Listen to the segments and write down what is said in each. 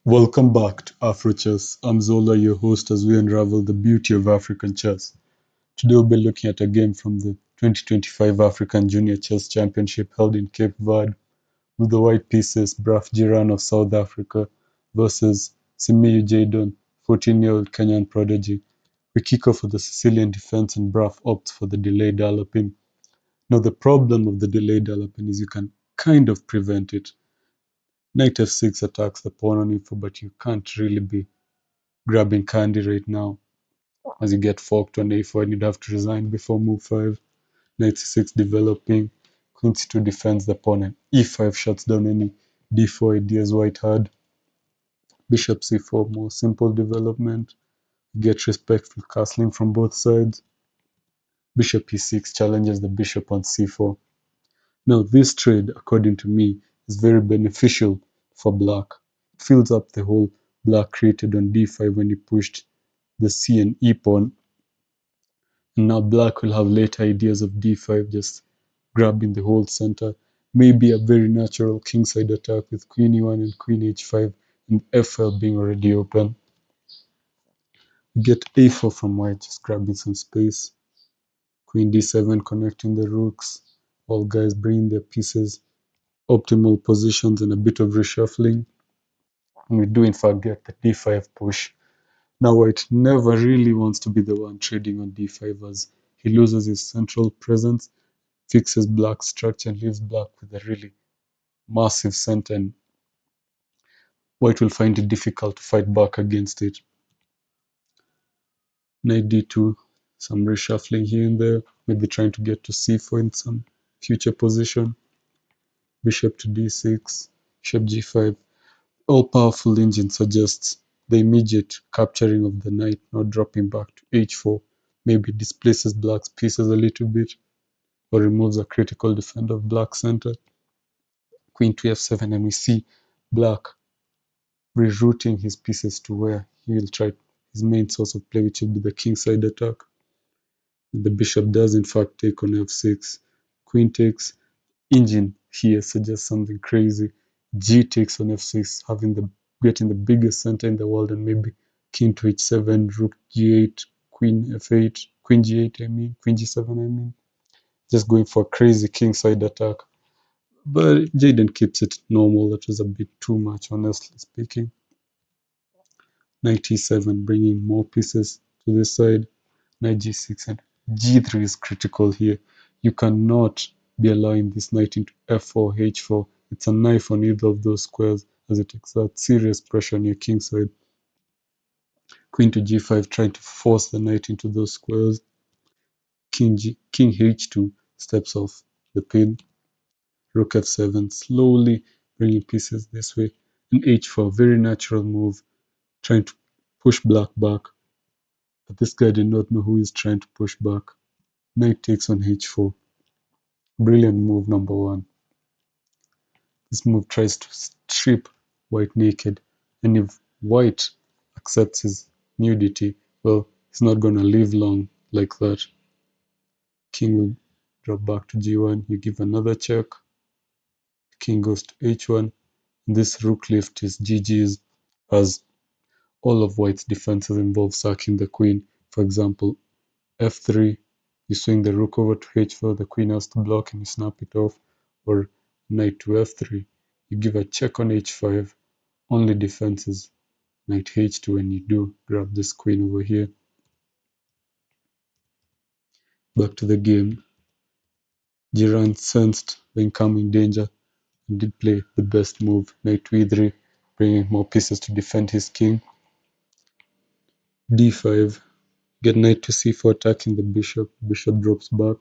Welcome back to AfroChess. I'm Zola, your host, as we unravel the beauty of African chess. Today we'll be looking at a game from the 2025 African Junior Chess Championship held in Cape Verde, with the white pieces Braaf Jiraan of South Africa versus Simiyu Jadon, 14-year-old Kenyan prodigy. We kick off with the Sicilian defense and Braaf opts for the delayed galloping. Now the problem of the delayed galloping is you can kind of prevent it. Knight f6 attacks the pawn on e4, but you can't really be grabbing candy right now, as you get forked on a4 and you'd have to resign before move 5. Knight c6 developing, queen c2 defends the pawn, and e5 shuts down any d4 ideas white had. Bishop c4, more simple development. You get respectful castling from both sides. Bishop e6 challenges the bishop on c4. Now this trade, according to me, is very beneficial for black. It fills up the hole black created on d5 when he pushed the c and e pawn. And now black will have later ideas of d5, just grabbing the whole center. Maybe a very natural kingside attack with queen e1 and queen h5 and f12 being already open. We get a4 from white, just grabbing some space. Queen d7 connecting the rooks. All guys bringing their pieces, optimal positions, and a bit of reshuffling. And we do in fact get the d5 push. Now white never really wants to be the one trading on d5, as he loses his central presence, fixes black's structure, and leaves black with a really massive center, and white will find it difficult to fight back against it. Knight d2, some reshuffling here and there, maybe trying to get to c4 in some future position. Bishop to d6, bishop g5. All powerful engine suggests the immediate capturing of the knight, not dropping back to h4. Maybe displaces black's pieces a little bit, or removes a critical defender of black's center. Queen to f7, and we see black rerouting his pieces to where he will try his main source of play, which will be the kingside attack. The bishop does in fact take on f6. Queen takes. Engine here suggests something crazy. G takes on f6, getting the biggest center in the world, and maybe king to h7, rook g8, queen f8, queen g8 queen g7 just going for a crazy kingside attack. But Jadon keeps it normal. That was a bit too much, honestly speaking. Knight e7, bringing more pieces to this side. Knight g6, and g3 is critical here. You cannot be allowing this knight into f4, h4. It's a knife on either of those squares, as it exerts serious pressure on your king side. Queen to g5, trying to force the knight into those squares. King h2 steps off the pin. Rook f7, slowly bringing pieces this way. And h4, very natural move, trying to push black back. But this guy did not know who he's trying to push back. Knight takes on h4. Brilliant move number one. This move tries to strip white naked, and if white accepts his nudity, well, he's not going to live long like that. King will drop back to g1, you give another check, king goes to h1, and this rook lift is GG's, as all of white's defenses involve sacking the queen. For example, f3, you swing the rook over to h4, the queen has to block and you snap it off, or knight to f3, you give a check on h5, only defense is knight h2, and you do grab this queen over here. Back to the game. Jiraan sensed the incoming danger and did play the best move, knight to e3, bringing more pieces to defend his king. d5, get knight to c4, attacking the bishop. Bishop drops back.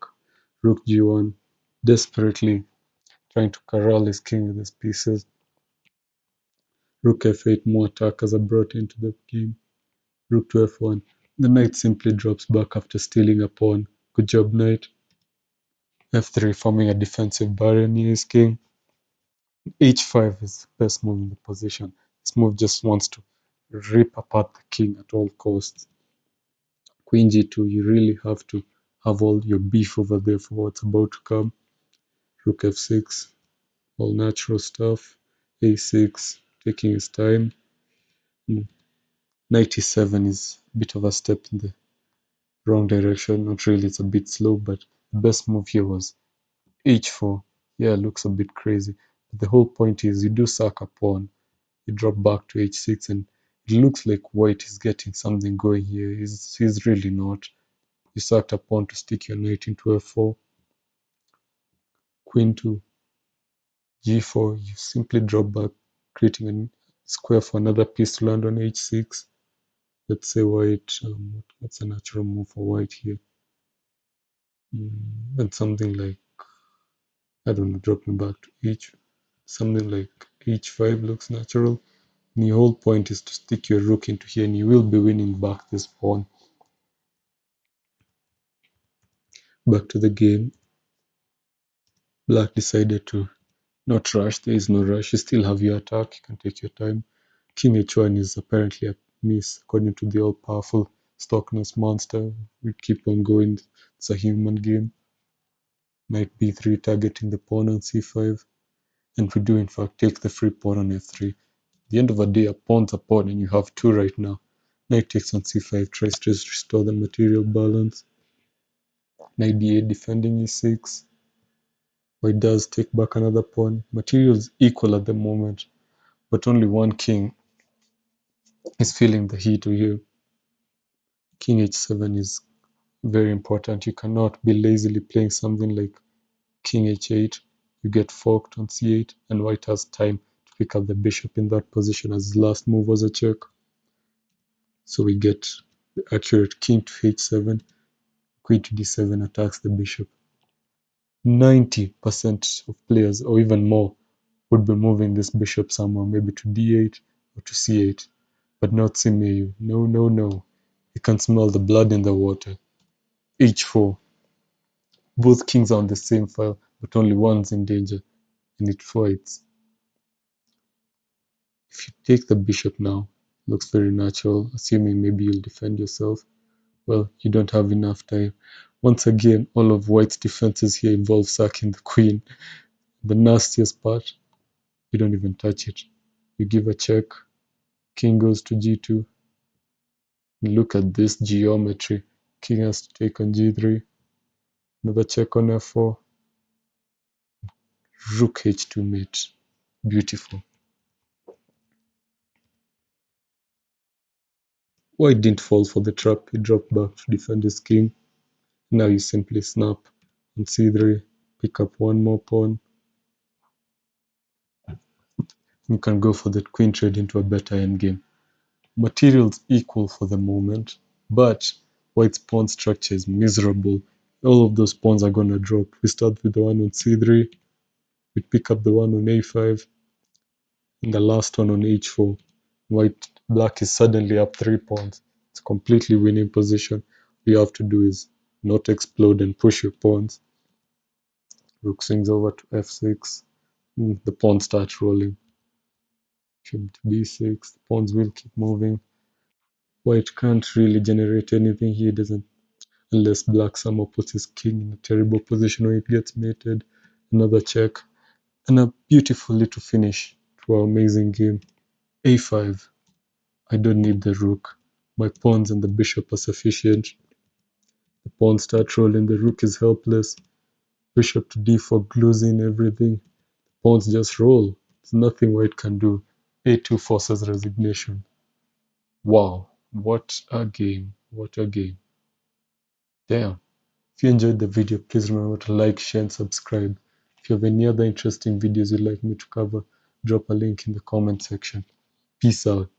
Rook g1, desperately trying to corral his king with his pieces. Rook f8, more attackers are brought into the game. Rook to f1. The knight simply drops back after stealing a pawn. Good job, knight. f3, forming a defensive barrier near his king. h5 is the best move in the position. This move just wants to rip apart the king at all costs. Queen g2, you really have to have all your beef over there for what's about to come. Rook f6, all natural stuff. a6, taking his time. Mm. Knight e7 is a bit of a step in the wrong direction. Not really, it's a bit slow, but the best move here was h4. Yeah, it looks a bit crazy. But the whole point is you do sack a pawn, you drop back to h6, and it looks like white is getting something going here. He's really not. You sacked a pawn to stick your knight into f4, queen to g4. You simply drop back, creating a square for another piece to land on h6. Let's say white, what's a natural move for white here? And something like, I don't know, dropping back to h, something like h5 looks natural. And the whole point is to stick your rook into here, and you will be winning back this pawn. Back to the game. Black decided to not rush. There is no rush. You still have your attack. You can take your time. King h1 is apparently a miss, according to the all-powerful Stockness monster. We keep on going. It's a human game. Knight b3 targeting the pawn on c5. And we do in fact take the free pawn on f3. At the end of the day, a pawn's a pawn, and you have two right now. Knight takes on c5, tries to restore the material balance. Knight d8 defending e6. White does take back another pawn. Material is equal at the moment, but only one king is feeling the heat here. King h7 is very important. You cannot be lazily playing something like king h8. You get forked on c8, and white has time to pick up the bishop in that position, as his last move was a check. So we get the accurate king to h7, queen to d7 attacks the bishop. 90% of players, or even more, would be moving this bishop somewhere, maybe to d8 or to c8, but not Simiyu. No, no, no. You can smell the blood in the water. h4. Both kings are on the same file, but only one's in danger, and it fights. If you take the bishop now, looks very natural, assuming maybe you'll defend yourself. Well, you don't have enough time. Once again, all of white's defenses here involve sacking the queen. The nastiest part, you don't even touch it. You give a check, king goes to g2. Look at this geometry. King has to take on g3. Another check on f4. Rook h2 mate. Beautiful. White didn't fall for the trap. He dropped back to defend his king. Now you simply snap on c3, pick up one more pawn. You can go for that queen trade into a better endgame. Materials equal for the moment, but white's pawn structure is miserable. All of those pawns are gonna drop. We start with the one on c3, we pick up the one on a5, and the last one on h4. Black is suddenly up 3 pawns. It's a completely winning position. All you have to do is not explode and push your pawns. Rook swings over to f6. The pawns start rolling. Bishop to b6. The pawns will keep moving. White can't really generate anything here, doesn't, unless black somehow puts his king in a terrible position where it gets mated. Another check. And a beautiful little finish to our amazing game. a5. I don't need the rook. My pawns and the bishop are sufficient. The pawns start rolling, the rook is helpless. Bishop to d4 glues in everything. Pawns just roll. There's nothing white can do. a2 forces resignation. Wow, what a game. What a game. Damn. If you enjoyed the video, please remember to like, share, and subscribe. If you have any other interesting videos you'd like me to cover, drop a link in the comment section. Peace out.